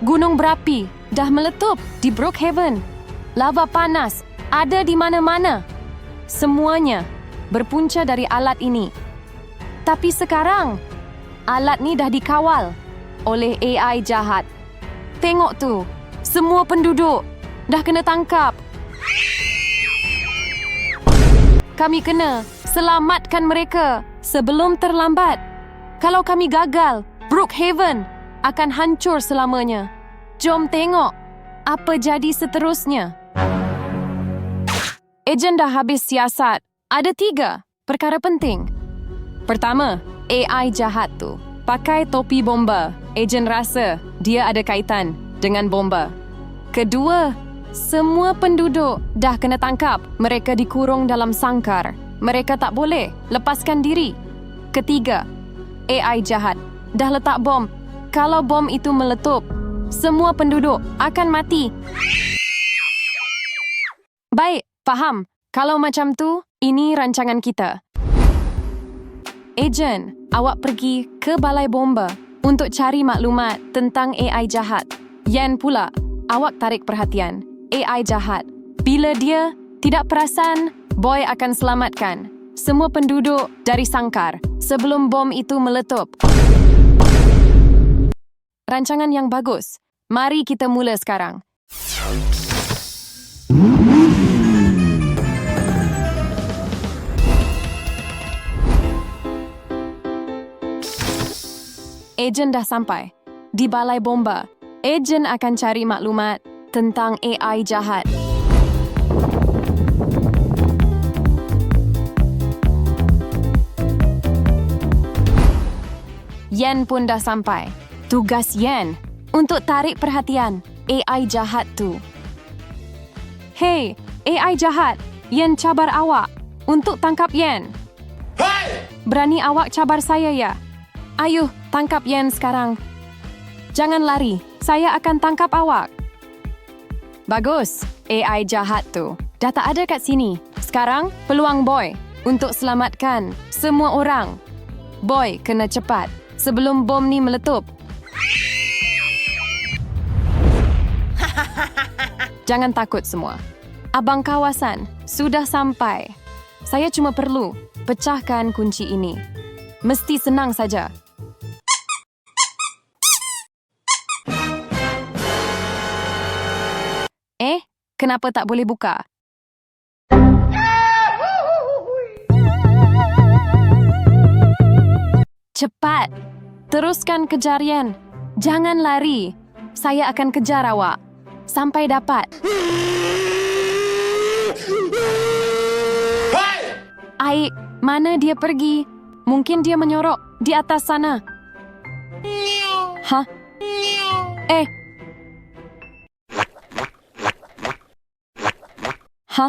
Gunung berapi dah meletup di Brookhaven. Lava panas ada di mana-mana. Semuanya berpunca dari alat ini. Tapi sekarang, alat ni dah dikawal oleh AI jahat. Tengok tu, semua penduduk dah kena tangkap. Kami kena selamatkan mereka sebelum terlambat. Kalau kami gagal, Brookhaven akan hancur selamanya. Jom tengok apa jadi seterusnya. Ejen dah habis siasat. Ada 3 perkara penting. Pertama, AI jahat tu pakai topi bomba. Ejen rasa dia ada kaitan dengan bomba. Kedua, semua penduduk dah kena tangkap. Mereka dikurung dalam sangkar. Mereka tak boleh lepaskan diri. Ketiga, AI jahat dah letak bom. Kalau bom itu meletup, semua penduduk akan mati. Baik, faham. Kalau macam tu, ini rancangan kita. Ejen, awak pergi ke balai bomba untuk cari maklumat tentang AI jahat. Yen pula, awak tarik perhatian. AI jahat. Bila dia tidak perasan, Boy akan selamatkan semua penduduk dari sangkar sebelum bom itu meletup. Rancangan yang bagus. Mari kita mula sekarang. Ejen dah sampai di balai bomba. Ejen akan cari maklumat tentang AI jahat. Yen pun dah sampai. Tugas Yen untuk tarik perhatian AI jahat tu. Hey, AI jahat, Yen cabar awak untuk tangkap Yen. Hey! Berani awak cabar saya ya? Ayuh, tangkap Yen sekarang. Jangan lari, saya akan tangkap awak. Bagus, AI jahat tu dah tak ada kat sini. Sekarang, peluang Boy untuk selamatkan semua orang. Boy kena cepat sebelum bom ni meletup. Jangan takut semua. Abang kawasan sudah sampai. Saya cuma perlu pecahkan kunci ini. Mesti senang saja. Kenapa tak boleh buka? Cepat. Teruskan kejar Yen. Jangan lari. Saya akan kejar awak sampai dapat. Aik, mana dia pergi? Mungkin dia menyorok di atas sana. Hah? Hah?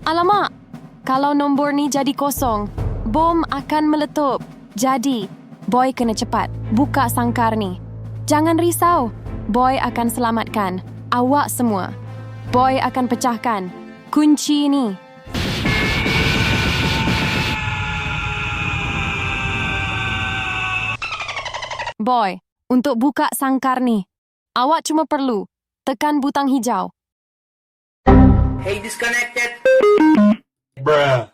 Alamak, kalau nombor ni jadi kosong, bom akan meletup. Jadi, Boy kena cepat buka sangkar ni. Jangan risau, Boy akan selamatkan awak semua. Boy akan pecahkan kunci ni. Boy, untuk buka sangkar ni, awak cuma perlu tekan butang hijau. Hey, disconnected. Bruh.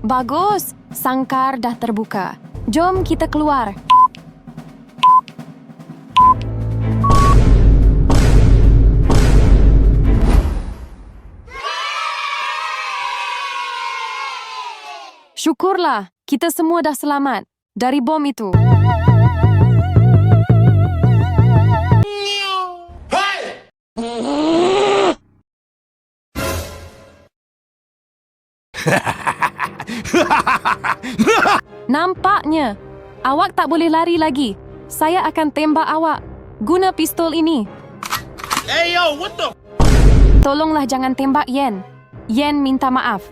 Bagus, sangkar dah terbuka. Jom kita keluar. Syukurlah, kita semua dah selamat dari bom itu. Nampaknya awak tak boleh lari lagi. Saya akan tembak awak guna pistol ini. Hey, yo, what the? Tolonglah jangan tembak Yen. Yen minta maaf.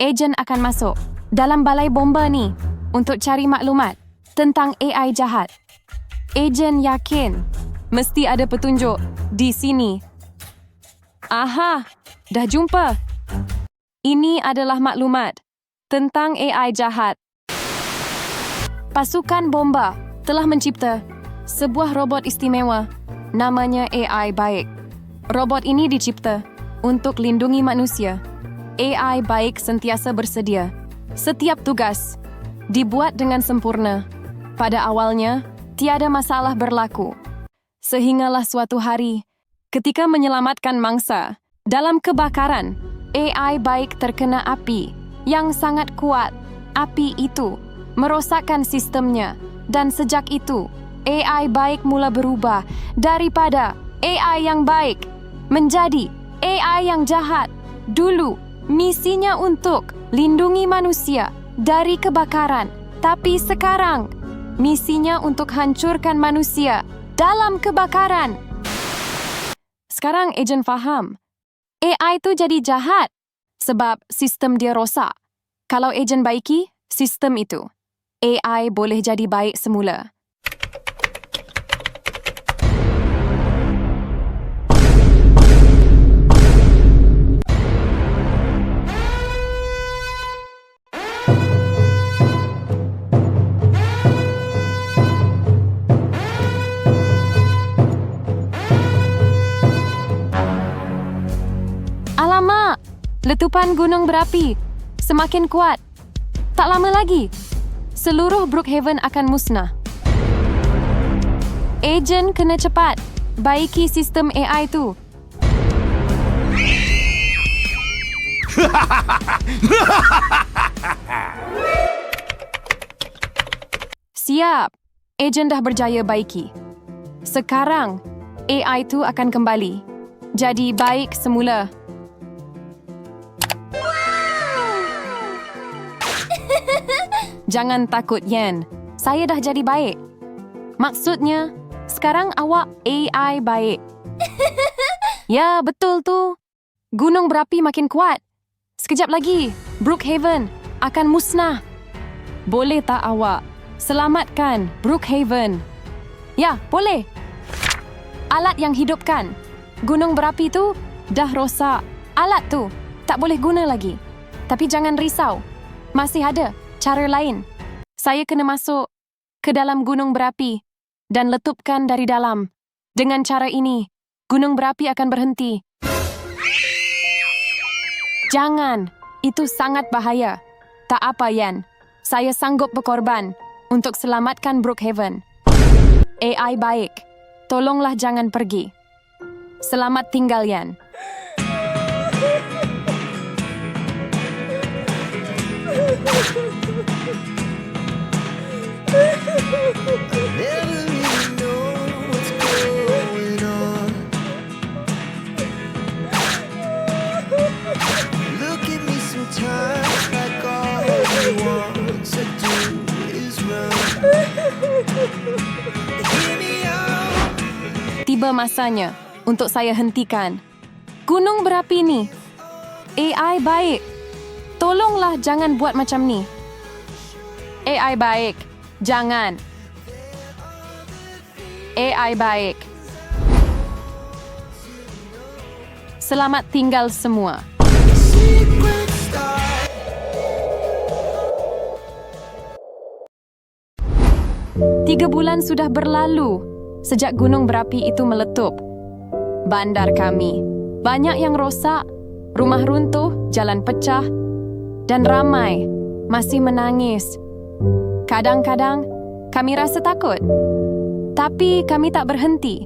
Ejen akan masuk dalam balai bomba ni untuk cari maklumat tentang AI jahat. Ejen yakin mesti ada petunjuk di sini. Aha, dah jumpa. Ini adalah maklumat tentang AI jahat. Pasukan bomba telah mencipta sebuah robot istimewa namanya AI baik. Robot ini dicipta untuk lindungi manusia. AI baik sentiasa bersedia. Setiap tugas dibuat dengan sempurna. Pada awalnya, tiada masalah berlaku. Sehinggalah suatu hari, ketika menyelamatkan mangsa dalam kebakaran, AI baik terkena api yang sangat kuat. Api itu merosakkan sistemnya dan sejak itu, AI baik mula berubah daripada AI yang baik menjadi AI yang jahat. Dulu, misinya untuk lindungi manusia dari kebakaran, tapi sekarang misinya untuk hancurkan manusia dalam kebakaran. Sekarang ejen faham. AI itu jadi jahat sebab sistem dia rosak. Kalau ejen baiki sistem itu, AI boleh jadi baik semula. Alamak, letupan gunung berapi semakin kuat. Tak lama lagi, seluruh Brookhaven akan musnah. Ejen kena cepat baiki sistem AI tu. Siap, ejen dah berjaya baiki. Sekarang, AI tu akan kembali jadi baik semula. Jangan takut, Yen. Saya dah jadi baik. Maksudnya, sekarang awak AI baik. Ya, betul tu. Gunung berapi makin kuat. Sekejap lagi, Brookhaven akan musnah. Boleh tak awak selamatkan Brookhaven? Ya, boleh. Alat yang hidupkan gunung berapi tu dah rosak. Alat tu tak boleh guna lagi. Tapi jangan risau. Masih ada cara lain. Saya kena masuk ke dalam gunung berapi dan letupkan dari dalam. Dengan cara ini, gunung berapi akan berhenti. Jangan, itu sangat bahaya. Tak apa, Yan. Saya sanggup berkorban untuk selamatkan Brookhaven. AI baik, tolonglah jangan pergi. Selamat tinggal, Yan. Never really know what's going on. Look at me sometimes like all you want to do is run. Hear me out. Tiba masanya untuk saya hentikan gunung berapi ni. AI baik, tolonglah jangan buat macam ni. AI baik, jangan. AI baik. Selamat tinggal semua. Secret star. 3 bulan sudah berlalu sejak gunung berapi itu meletup. Bandar kami, banyak yang rosak, rumah runtuh, jalan pecah, dan ramai masih menangis. Kadang-kadang kami rasa takut. Tapi kami tak berhenti.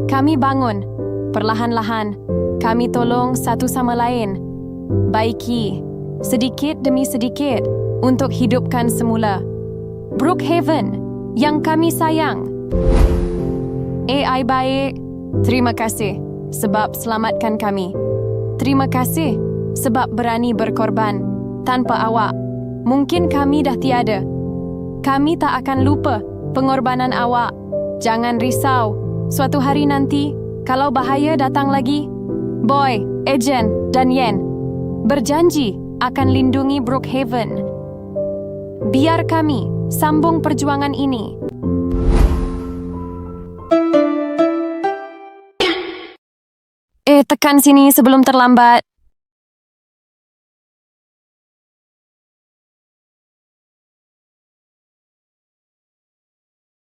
Kami bangun. Perlahan-lahan, kami tolong satu sama lain. Baiki, sedikit demi sedikit, untuk hidupkan semula Brookhaven yang kami sayang. AI baik, terima kasih sebab selamatkan kami. Terima kasih sebab berani berkorban. Tanpa awak, mungkin kami dah tiada. Kami tak akan lupa pengorbanan awak. Jangan risau. Suatu hari nanti, kalau bahaya datang lagi, Boy, Ejen dan Yen berjanji akan lindungi Brookhaven. Biar kami sambung perjuangan ini. Tekan sini sebelum terlambat.